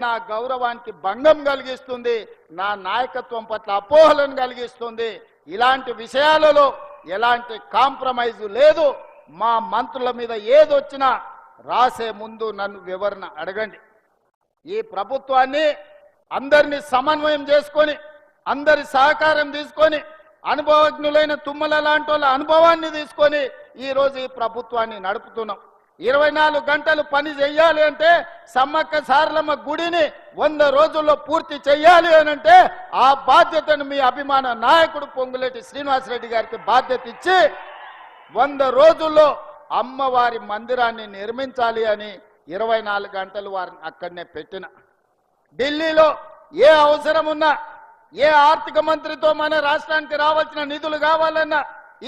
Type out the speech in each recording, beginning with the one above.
నా గౌరవానికి భంగం కలిగిస్తుంది, నా నాయకత్వం పట్ల అపోహలను కలిగిస్తుంది. ఇలాంటి విషయాలలో ఎలాంటి కాంప్రమైజ్ లేదు. మా మంత్రుల మీద ఏదొచ్చినా రాసే ముందు నన్ను వివరణ అడగండి. ఈ ప్రభుత్వాన్ని అందరినీ సమన్వయం చేసుకొని, అందరి సహకారం తీసుకొని, అనుభవజ్ఞులైన తుమ్మల లాంటి వాళ్ళ అనుభవాన్ని తీసుకొని ఈరోజు ఈ ప్రభుత్వాన్ని నడుపుతున్నాం. 24 గంటలు పని చెయ్యాలి అంటే, సమ్మక్క సారలమ్మ గుడిని 100 రోజుల్లో పూర్తి చెయ్యాలి అని అంటే, ఆ బాధ్యతను మీ అభిమాన నాయకుడు పొంగులేటి శ్రీనివాసరెడ్డి గారికి బాధ్యత ఇచ్చి 100 రోజుల్లో అమ్మవారి మందిరాన్ని నిర్మించాలి అని 24 గంటలు వారిని అక్కడనే పెట్టిన. ఢిల్లీలో ఏ అవసరం ఉన్నా, ఏ ఆర్థిక మంత్రితో మన రాష్ట్రానికి రావాల్సిన నిధులు కావాలన్నా,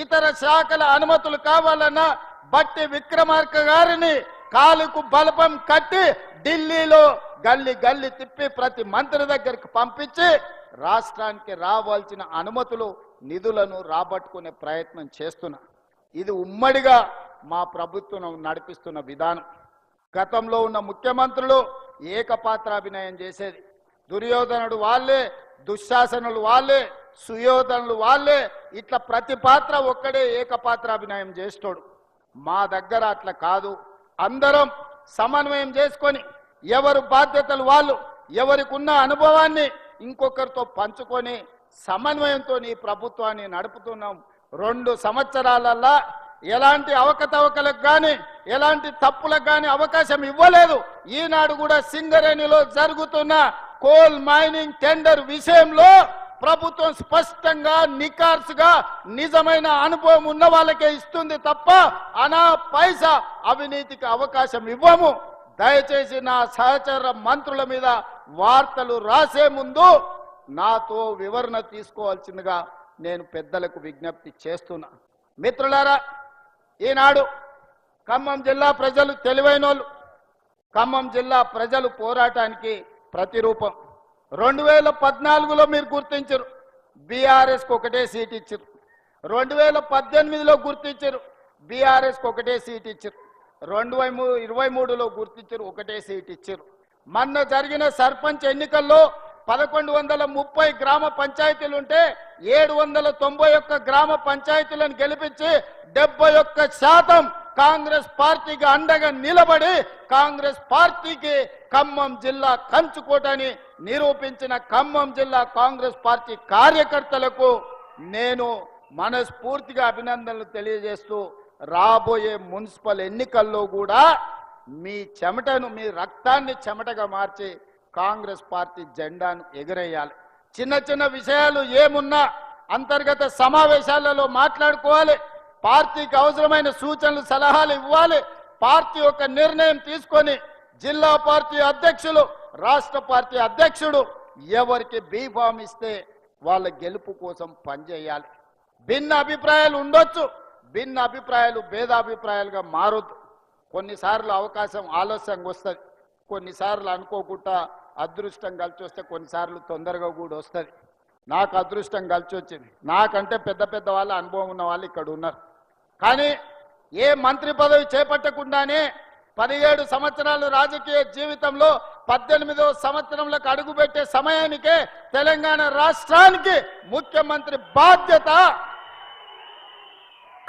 ఇతర శాఖల అనుమతులు కావాలన్నా బట్టి విక్రమార్క గారిని కాలుకు బలపం కట్టి ఢిల్లీలో గల్లి గల్లి తిప్పి ప్రతి మంత్రి దగ్గరికి పంపించి రాష్ట్రానికి రావాల్సిన అనుమతులు, నిధులను రాబట్టుకునే ప్రయత్నం చేస్తున్నా. ఇది ఉమ్మడిగా మా ప్రభుత్వం నడిపిస్తున్న విధానం. గతంలో ఉన్న ముఖ్యమంత్రులు ఏకపాత్రాభినయం చేసేది. దుర్యోధనుడు వాళ్ళే, దుశ్శాసనులు వాళ్ళే, సుయోధనులు వాళ్ళే, ఇట్లా ప్రతి పాత్ర ఒక్కడే ఏకపాత్రాభినయం చేస్తాడు. మా దగ్గర అట్లా కాదు. అందరం సమన్వయం చేసుకొని, ఎవరు బాధ్యతలు వాళ్ళు, ఎవరికి ఉన్న అనుభవాన్ని ఇంకొకరితో పంచుకొని సమన్వయంతో ఈ ప్రభుత్వాన్ని నడుపుతున్నాం. 2 సంవత్సరాలల్లా ఎలాంటి అవకతవకలకు కానీ, ఎలాంటి తప్పులకు కానీ అవకాశం ఇవ్వలేదు. ఈనాడు కూడా సింగరేణిలో జరుగుతున్న కోల్ మైనింగ్ టెండర్ విషయంలో ప్రభుత్వం స్పష్టంగా, నికార్సుగా, నిజమైన అనుభవం ఉన్న వాళ్ళకే ఇస్తుంది తప్ప అనా పైసా అవినీతికి అవకాశం ఇవ్వము. దయచేసి నా సహచర మంత్రుల మీద వార్తలు రాసే ముందు నాతో వివరణ తీసుకోవాల్సిందిగా నేను పెద్దలకు విజ్ఞప్తి చేస్తున్నా. మిత్రులారా, ఈనాడు ఖమ్మం జిల్లా ప్రజలు తెలివైనోళ్ళు. ఖమ్మం జిల్లా ప్రజలు పోరాటానికి ప్రతిరూపం. 2014లో మీరు గుర్తించరు, బీఆర్ఎస్కి 1 సీట్ ఇచ్చారు. 2018లో గుర్తించారు, బీఆర్ఎస్కి 1 సీట్ ఇచ్చారు. 2023లో గుర్తించారు, 1 సీట్ ఇచ్చారు. మొన్న జరిగిన సర్పంచ్ ఎన్నికల్లో 1130 గ్రామ పంచాయతీలు ఉంటే 791 గ్రామ పంచాయతీలను గెలిపించి 71% కాంగ్రెస్ పార్టీకి అండగా నిలబడి కాంగ్రెస్ పార్టీకి ఖమ్మం జిల్లా కంచుకోటని నిరూపించిన ఖమ్మం జిల్లా కాంగ్రెస్ పార్టీ కార్యకర్తలకు నేను మనస్ఫూర్తిగా అభినందనలు తెలియజేస్తూ, రాబోయే మున్సిపల్ ఎన్నికల్లో కూడా మీ చెమటను, మీ రక్తాన్ని చెమటగా మార్చి కాంగ్రెస్ పార్టీ జెండాను ఎగరేయాలి. చిన్న చిన్న విషయాలు ఏమున్నా అంతర్గత సమావేశాలలో మాట్లాడుకోవాలి. పార్టీకి అవసరమైన సూచనలు, సలహాలు ఇవ్వాలి. పార్టీ ఒక నిర్ణయం తీసుకొని జిల్లా పార్టీ అధ్యక్షులు, రాష్ట్ర పార్టీ అధ్యక్షుడు ఎవరికి బీఫామ్ ఇస్తే వాళ్ళ గెలుపు కోసం పనిచేయాలి. భిన్న అభిప్రాయాలు ఉండొచ్చు, భిన్న అభిప్రాయాలు భేదాభిప్రాయాలుగా మారొద్దు. కొన్నిసార్లు అవకాశం ఆలస్యంగా వస్తుంది, కొన్నిసార్లు అనుకోకుండా అదృష్టం కలిసి వస్తే, కొన్నిసార్లు తొందరగా కూడా వస్తుంది. నాకు అదృష్టం కలిసి వచ్చింది. నాకంటే పెద్ద పెద్ద వాళ్ళ అనుభవం ఉన్న వాళ్ళు ఇక్కడ ఉన్నారు. కానీ ఏ మంత్రి పదవి చేపట్టకుండానే 17 సంవత్సరాలు రాజకీయ జీవితంలో 18వ సంవత్సరంలోకి అడుగుపెట్టే సమయానికే తెలంగాణ రాష్ట్రానికి ముఖ్యమంత్రి బాధ్యత.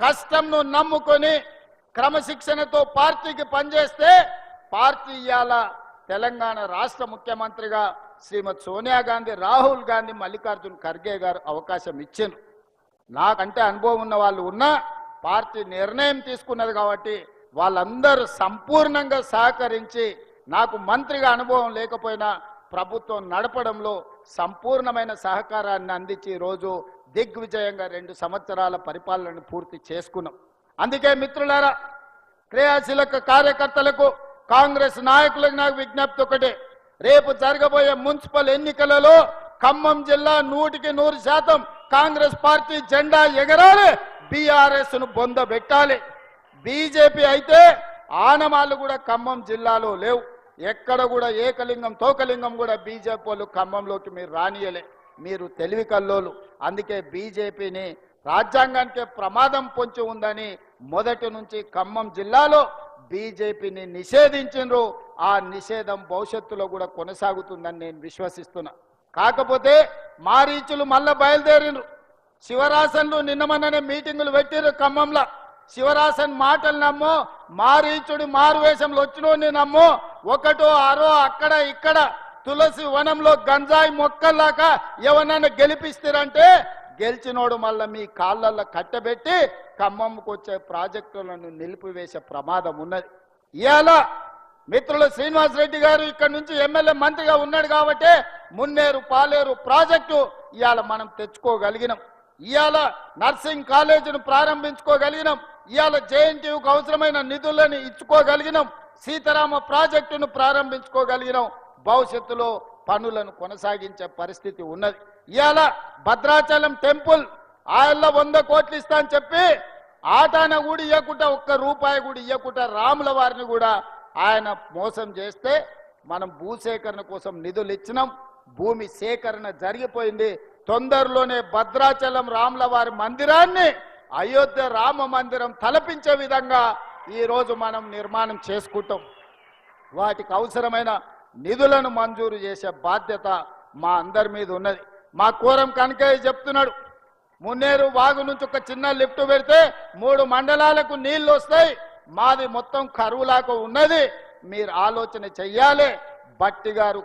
కష్టంను నమ్ముకొని క్రమశిక్షణతో పార్టీకి పనిచేస్తే పార్టీ ఇవాళ తెలంగాణ రాష్ట్ర ముఖ్యమంత్రిగా శ్రీమతి సోనియా గాంధీ, రాహుల్ గాంధీ, మల్లికార్జున్ ఖర్గే గారు అవకాశం ఇచ్చారు. నాకంటే అనుభవం ఉన్న వాళ్ళు ఉన్నా పార్టీ నిర్ణయం తీసుకున్నది కాబట్టి వాళ్ళందరూ సంపూర్ణంగా సహకరించి నాకు మంత్రిగా అనుభవం లేకపోయినా ప్రభుత్వం నడపడంలో సంపూర్ణమైన సహకారాన్ని అందించి ఈరోజు దిగ్విజయంగా 2 సంవత్సరాల పరిపాలనను పూర్తి చేసుకున్నాం. అందుకే మిత్రులారా, క్రియాశీలక కార్యకర్తలకు, కాంగ్రెస్ నాయకులకు నాకు విజ్ఞప్తి ఒకటే. రేపు జరగబోయే మున్సిపల్ ఎన్నికలలో ఖమ్మం జిల్లా 100% కాంగ్రెస్ పార్టీ జెండా ఎగరాలి, బీఆర్ఎస్ ను బొందబెట్టాలి. బీజేపీ అయితే ఆనమాలు కూడా ఖమ్మం జిల్లాలో లేవు. ఎక్కడ కూడా ఏకలింగం తోకలింగం కూడా బీజేపీ వాళ్ళు ఖమ్మంలోకి మీరు రానియలే. మీరు తెలివి కల్లోలు. అందుకే బీజేపీని రాజ్యాంగానికి ప్రమాదం పొంచి ఉందని మొదటి నుంచి ఖమ్మం జిల్లాలో బీజేపీని నిషేధించిండ్రు. ఆ నిషేధం భవిష్యత్తులో కూడా కొనసాగుతుందని నేను విశ్వసిస్తున్నా. కాకపోతే మా రీచులు మళ్ళా బయలుదేరిండ్రు. శివరాసన్లు నిన్నమన్ననే మీటింగులు పెట్టిర్రు ఖమ్మంలో. శివరాసన్ మాటలు నమ్మో, మారీచుడి మారువేషంలో వచ్చినోని నమ్మో, ఒకటో ఆరో అక్కడ ఇక్కడ తులసి వనంలో గంజాయి మొక్కల్లాగా ఎవరన్నా గెలిపిస్తారంటే గెలిచినోడు మళ్ళీ మీ కాళ్ళల్లో కట్టబెట్టి ఖమ్మంకు వచ్చే ప్రాజెక్టులను నిలిపివేసే ప్రమాదం ఉన్నది. ఇవాళ మిత్రులు శ్రీనివాస్ రెడ్డి గారు ఇక్కడ నుంచి ఎమ్మెల్యే మంత్రిగా ఉన్నాడు కాబట్టి మున్నేరు పాలేరు ప్రాజెక్టు ఇవాళ మనం తెచ్చుకోగలిగినాం. ఇవాళ నర్సింగ్ కాలేజీని ప్రారంభించుకోగలిగినాం. ఇవాళ జేఎన్టీయూకి అవసరమైన నిధులను ఇచ్చుకోగలిగినాం. సీతారామ ప్రాజెక్టును ప్రారంభించుకోగలిగినాం. భవిష్యత్తులో పనులను కొనసాగించే పరిస్థితి ఉన్నది. ఇవాళ భద్రాచలం టెంపుల్ ఆయల్లో 100 కోట్లు ఇస్తా అని చెప్పి ఆటాన కూడా ఇవ్వకుండా, ఒక్క రూపాయి కూడా ఇవ్వకుండా రాముల వారిని కూడా ఆయన మోసం చేస్తే మనం భూసేకరణ కోసం నిధులు ఇచ్చినాం. భూమి సేకరణ జరిగిపోయింది. తొందరలోనే భద్రాచలం రాముల వారి మందిరాన్ని అయోధ్య రామ మందిరం తలపించే విధంగా ఈరోజు మనం నిర్మాణం చేసుకుంటాం. వాటికి అవసరమైన నిధులను మంజూరు చేసే బాధ్యత మా అందరి మీద ఉన్నది. మా కోరం కనకయ్య చెప్తున్నాడు, మున్నేరు వాగు నుంచి ఒక చిన్న లిఫ్ట్ పెడితే 3 మండలాలకు నీళ్లు వస్తాయి. మాది మొత్తం కరువులాగా ఉన్నది. మీరు ఆలోచన చెయ్యాలి. బట్టి గారు